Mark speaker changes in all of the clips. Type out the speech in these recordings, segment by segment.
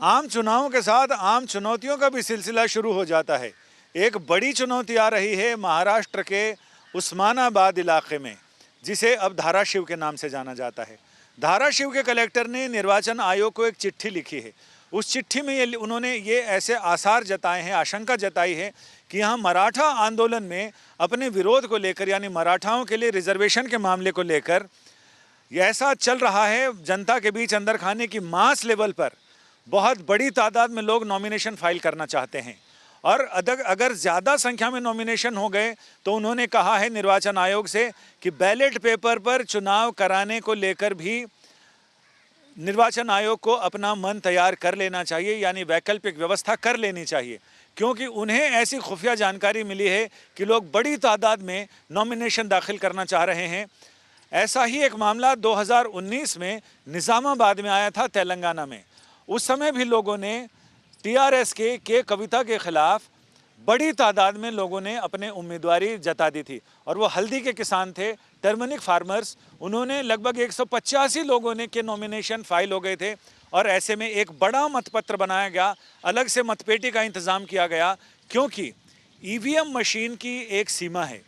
Speaker 1: आम चुनावों के साथ आम चुनौतियों का भी सिलसिला शुरू हो जाता है। एक बड़ी चुनौती आ रही है महाराष्ट्र के उस्मानाबाद इलाके में, जिसे अब धाराशिव के नाम से जाना जाता है। धाराशिव के कलेक्टर ने निर्वाचन आयोग को एक चिट्ठी लिखी है। उस चिट्ठी में उन्होंने ये ऐसे आसार जताए हैं, आशंका जताई है कि यहाँ मराठा आंदोलन में अपने विरोध को लेकर, यानी मराठाओं के लिए रिजर्वेशन के मामले को लेकर ये ऐसा चल रहा है जनता के बीच अंदर खाने की मास लेवल पर बहुत बड़ी तादाद में लोग नॉमिनेशन फाइल करना चाहते हैं। और अगर ज़्यादा संख्या में नॉमिनेशन हो गए तो उन्होंने कहा है निर्वाचन आयोग से कि बैलेट पेपर पर चुनाव कराने को लेकर भी निर्वाचन आयोग को अपना मन तैयार कर लेना चाहिए, यानी वैकल्पिक व्यवस्था कर लेनी चाहिए, क्योंकि उन्हें ऐसी खुफिया जानकारी मिली है कि लोग बड़ी तादाद में नॉमिनेशन दाखिल करना चाह रहे हैं। ऐसा ही एक मामला 2019 में निज़ामाबाद में आया था, तेलंगाना में। उस समय भी लोगों ने टीआरएस के कविता के खिलाफ बड़ी तादाद में लोगों ने अपने उम्मीदवारी जता दी थी, और वो हल्दी के किसान थे, टर्मरिक फार्मर्स। उन्होंने लगभग 185 लोगों ने के नॉमिनेशन फाइल हो गए थे, और ऐसे में एक बड़ा मतपत्र बनाया गया, अलग से मतपेटी का इंतज़ाम किया गया, क्योंकि ईवीएम मशीन की एक सीमा है।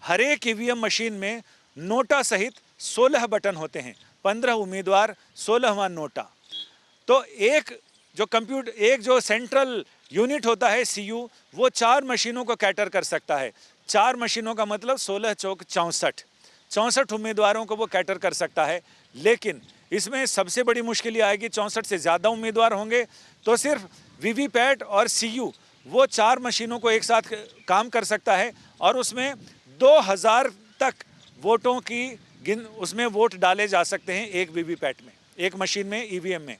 Speaker 1: हर एक ईवीएम मशीन में नोटा सहित 16 बटन होते हैं, 15 उम्मीदवार, 16वां नोटा। तो एक जो सेंट्रल यूनिट होता है सीयू, वो 4 मशीनों को कैटर कर सकता है। 4 मशीनों का मतलब 16 चौक 64 उम्मीदवारों को वो कैटर कर सकता है। लेकिन इसमें सबसे बड़ी मुश्किल ये आएगी, 64 से ज़्यादा उम्मीदवार होंगे तो सिर्फ वीवीपैट और सीयू वो 4 मशीनों को एक साथ काम कर सकता है, और उसमें 2000 तक वोटों की उसमें वोट डाले जा सकते हैं एक वीवीपैट में, एक मशीन में, ईवीएम में।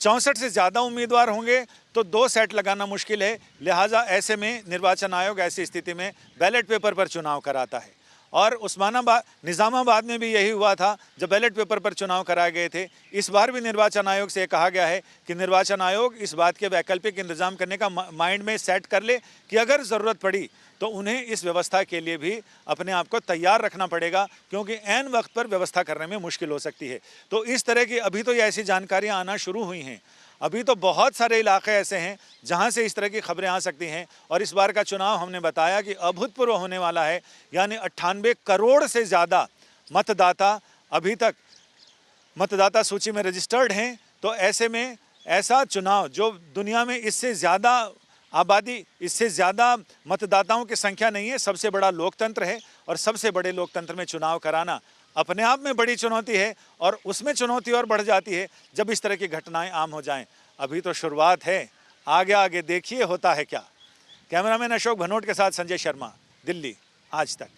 Speaker 1: 64 से ज़्यादा उम्मीदवार होंगे तो 2 सेट लगाना मुश्किल है। लिहाजा ऐसे में निर्वाचन आयोग ऐसी स्थिति में बैलेट पेपर पर चुनाव कराता है। और निज़ामाबाद में भी यही हुआ था जब बैलेट पेपर पर चुनाव कराए गए थे। इस बार भी निर्वाचन आयोग से कहा गया है कि निर्वाचन आयोग इस बात के वैकल्पिक इंतजाम करने का माइंड में सेट कर ले कि अगर ज़रूरत पड़ी तो उन्हें इस व्यवस्था के लिए भी अपने आप को तैयार रखना पड़ेगा, क्योंकि ऐन वक्त पर व्यवस्था करने में मुश्किल हो सकती है। तो इस तरह की अभी तो ये ऐसी जानकारियाँ आना शुरू हुई हैं। अभी तो बहुत सारे इलाके ऐसे हैं जहां से इस तरह की खबरें आ सकती हैं। और इस बार का चुनाव हमने बताया कि अभूतपूर्व होने वाला है, यानी 98 करोड़ से ज़्यादा मतदाता अभी तक मतदाता सूची में रजिस्टर्ड हैं। तो ऐसे में ऐसा चुनाव जो दुनिया में इससे ज़्यादा आबादी, इससे ज़्यादा मतदाताओं की संख्या नहीं है, सबसे बड़ा लोकतंत्र है, और सबसे बड़े लोकतंत्र में चुनाव कराना अपने आप में बड़ी चुनौती है। और उसमें चुनौती और बढ़ जाती है जब इस तरह की घटनाएं आम हो जाएं। अभी तो शुरुआत है, आगे आगे देखिए होता है क्या। कैमरामैन अशोक भनोट के साथ संजय शर्मा, दिल्ली, आज तक।